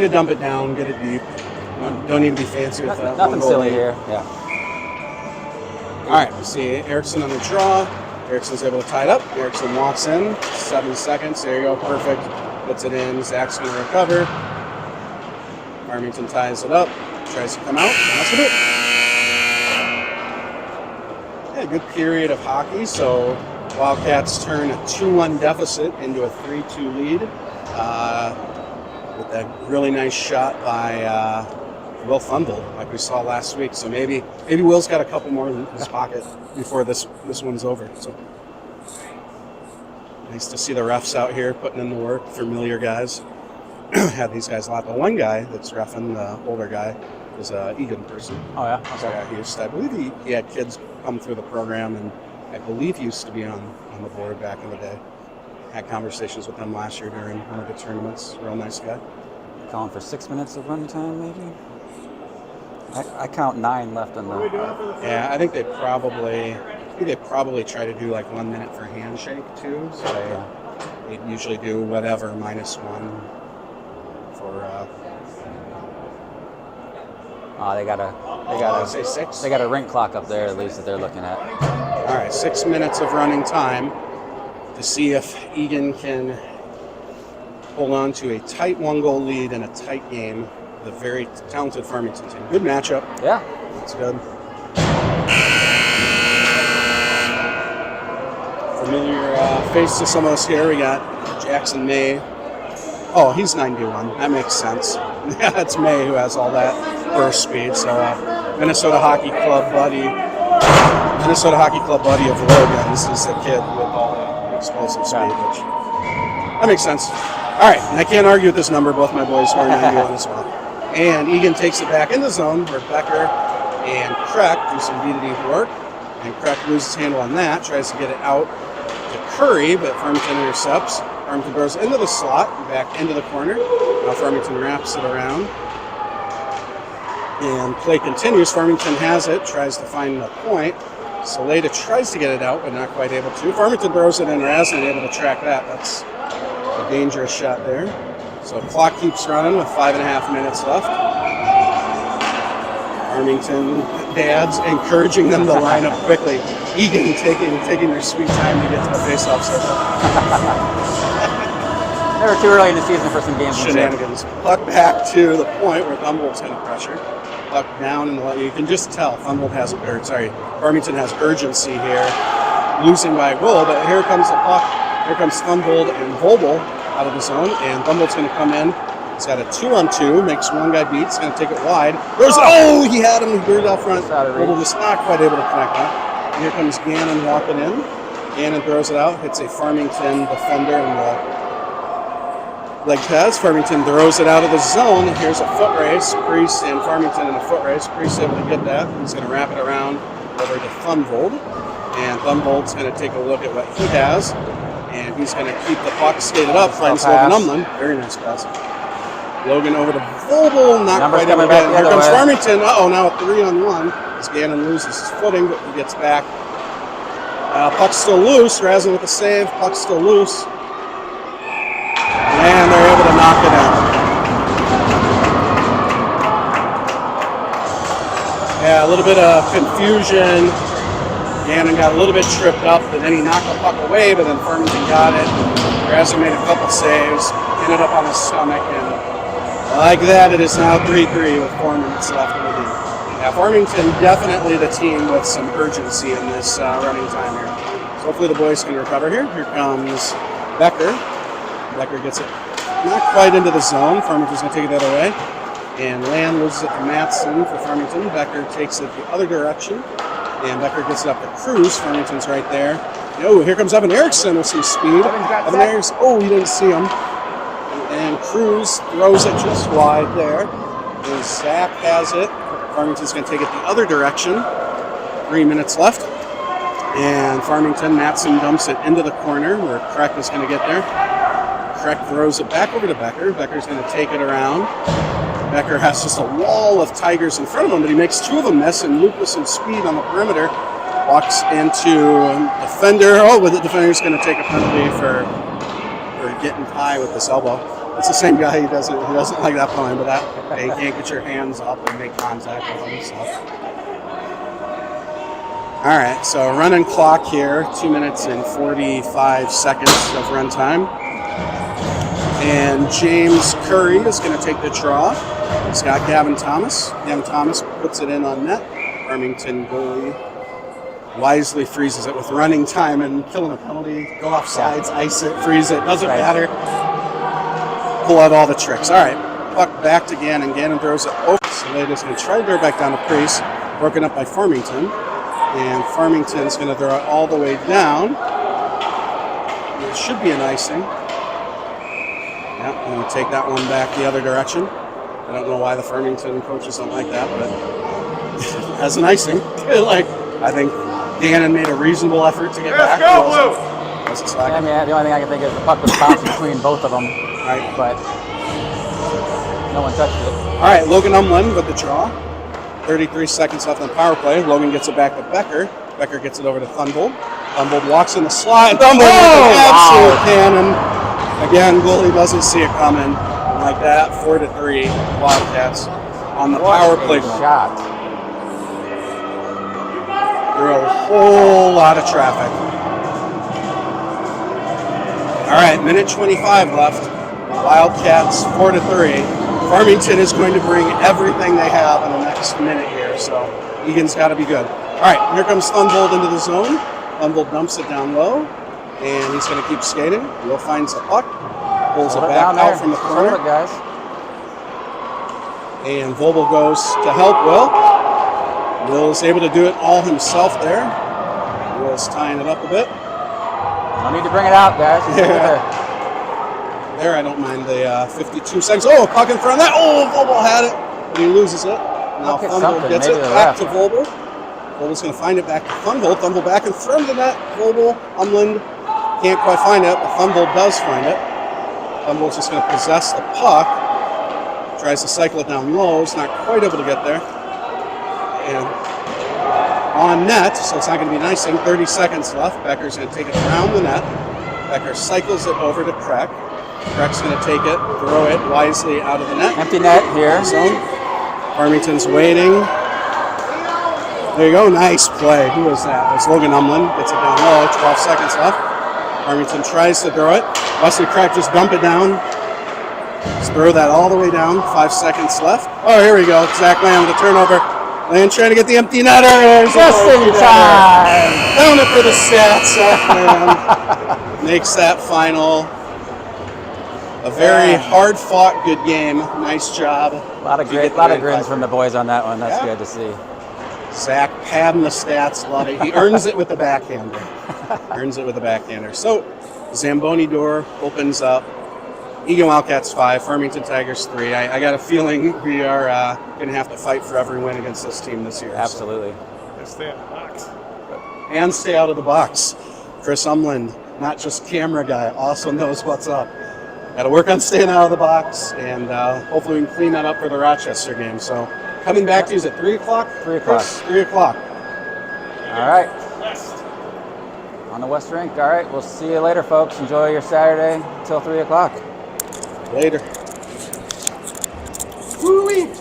dump it down, get it deep. Don't need to be fancy with that. Nothing silly here. Yeah. All right, we see Erickson on the draw. Erickson's able to tie it up. Erickson walks in. 7 seconds. There you go. Perfect. Puts it in. Zach's going to recover. Farmington ties it up. Tries to come out. That's it. Yeah, good period of hockey. So Wildcats turn a 2-1 deficit into a 3-2 lead with that really nice shot by Will Thumbold, like we saw last week. So maybe Will's got a couple more in his pocket before this one's over. So nice to see the refs out here putting in the work. Familiar guys. Had these guys a lot. The one guy that's reffing, the older guy, is a Eagan person. Oh yeah. Okay. So yeah, I believe he had kids come through the program, and I believe he used to be on the board back in the day. Had conversations with them last year during one of the tournaments. Real nice guy. Calling for 6 minutes of run time, maybe. I count 9 left on the. Yeah, I think they probably try to do like 1 minute for handshake too. So they usually do whatever -1 for. They gotta say 6. They got a rink clock up there at least that they're looking at. All right, 6 minutes of running time to see if Eagan can hold on to a tight 1-goal lead in a tight game. The very talented Farmington team. Good matchup. Yeah. That's good. Familiar face to some of us here. We got Jackson May. Oh, he's 91. That makes sense. Yeah, that's May who has all that burst speed. So Minnesota Hockey Club buddy of Logan's is the kid with all the explosive speed. Which, that makes sense. All right, and I can't argue with this number. Both my boys are 91 as well. And Eagan takes it back in the zone where Becker and Kreck do some D-to-D work. And Kreck loses handle on that, tries to get it out to Curry, but Farmington intercepts. Farmington throws into the slot, back into the corner. Now Farmington wraps it around. And play continues. Farmington has it, tries to find the point. Saleda tries to get it out, but not quite able to. Farmington throws it in, Rasmussen able to track that. That's a dangerous shot there. So clock keeps running with 5.5 minutes left. Farmington dads encouraging them to line up quickly. Eagan taking their sweet time to get to the face-off circle. Never too early in the season for some games. Shenanigans. Puck back to the point where Humboldt's going to pressure. Puck down, and you can just tell Farmington has urgency here, losing by a goal. But here comes the puck. Here comes Humboldt and Vogel out of the zone, and Humboldt's going to come in. He's got a 2-on-2, makes one guy beat. He's going to take it wide. He had him. He burned out front. Vogel just not quite able to connect that. And here comes Gannon walking in. Gannon throws it out, hits a Farmington defender in the leg pass. Farmington throws it out of the zone. Here's a foot race. Priest and Farmington in a foot race. Priest able to get that. He's going to wrap it around over to Thunvold. And Thunvold's going to take a look at what he has. And he's going to keep the puck skated up. Finds Logan Umland. Very nice pass. Logan over to Vogel. Not quite able to get it. Here comes Farmington. Now a 3-on-1. As Gannon loses his footing, but he gets back. Puck's still loose. Razin with the save. Puck's still loose. And they're able to knock it out. Yeah, a little bit of confusion. Gannon got a little bit tripped up, but then he knocked the puck away, but then Farmington got it. Grasser made a couple saves, ended up on his stomach, and like that, it is now 3-3 with 4 minutes left in the game. Yeah, Farmington definitely the team with some urgency in this running time here. So hopefully the boys can recover here. Here comes Becker. Becker gets it not quite into the zone. Farmington's going to take that away. And Land loses it to Matson for Farmington. Becker takes it the other direction. And Becker gets it up to Cruz. Farmington's right there. Here comes Evan Erickson with some speed. Evan Erickson, he didn't see him. And Cruz throws it just wide there. And Zach has it. Farmington's going to take it the other direction. 3 minutes left. And Farmington, Matson dumps it into the corner where Kreck is going to get there. Kreck throws it back over to Becker. Becker's going to take it around. Becker has just a wall of Tigers in front of him, but he makes 2 of them miss, and Lucas in speed on the perimeter walks into defender. But the defender's going to take a penalty for getting high with this elbow. It's the same guy. He doesn't like that penalty, but that you can't get your hands up and make contact with him. So. All right, so running clock here, 2 minutes and 45 seconds of run time. And James Curry is going to take the draw. He's got Gavin Thomas. Gavin Thomas puts it in on net. Farmington goalie wisely freezes it with running time and killing a penalty. Go off sides, ice it, freeze it, doesn't matter. Pull out all the tricks. All right, puck back to Gannon. Gannon throws it over. Saleda's going to try to throw it back down to Priest. Broken up by Farmington. And Farmington's going to throw it all the way down. It should be an icing. Yeah, I'm going to take that one back the other direction. I don't know why the Farmington coaches don't like that, but as an icing, I think Gannon made a reasonable effort to get back. The only thing I can think is the puck was bouncing between both of them, right? But no one touched it. All right, Logan Umland with the draw. 33 seconds left on the power play. Logan gets it back to Becker. Becker gets it over to Thunvold. Thunvold walks in the slot. Thunvold with an absolute cannon. Again, goalie doesn't see it coming. Like that, 4-3 Wildcats on the power play. Shot. Through a whole lot of traffic. All right, minute 25 left. Wildcats 4-3. Farmington is going to bring everything they have in the next minute here, so Eagan's got to be good. All right, here comes Thunvold into the zone. Thunvold dumps it down low, and he's going to keep skating. Will finds the puck, pulls it back out from the corner. Guys. And Vogel goes to help Will. Will is able to do it all himself there. Will's tying it up a bit. No need to bring it out, guys. Yeah. there. I don't mind the 52 seconds. Oh, puck in front of that. Oh, Vogel had it, but he loses it. Now Look at Thunville something. gets Maybe it they're back left. to Vogel. Vogel's going to find it back to Thunville. Thunville back in front of the net. Vogel, Umland can't quite find it, but Thunville does find it. Thunville's just going to possess the puck. Tries to cycle it down low. He's not quite able to get there. And on net, so it's not going to be an icing. 30 seconds left. Becker's going to take it around the net. Becker cycles it over to Kreck. Kreck's going to take it, throw it wisely out of the net. Empty net here. Zone. Farmington's waiting. There you go. Nice play. Who was that? It was Logan Umland. Gets it down low. 12 seconds left. Farmington tries to throw it. Wesley Kreck just dump it down. Just throw that all the way down. 5 seconds left. Oh, here we go. Zach Lamb with a turnover. Lamb trying to get the empty netter. Just in time. Down it for the stats. Zach Lamb makes that final. A very hard-fought, good game. Nice job. A lot of grins from the boys on that one. That's good to see. Zach padding the stats. Love it. He earns it with the backhander. So, Zamboni door opens up. Eagan Wildcats 5, Farmington Tigers 3. I got a feeling we are going to have to fight for every win against this team this year. Absolutely. And stay out of the box. And stay out of the box. Chris Umland, not just camera guy, also knows what's up. Got to work on staying out of the box, and hopefully we can clean that up for the Rochester game. So coming back to you, is it 3 o'clock? 3 o'clock. 3 o'clock. All right. On the West Rink. All right. We'll see you later, folks. Enjoy your Saturday until 3 o'clock. Later. Woo-wee.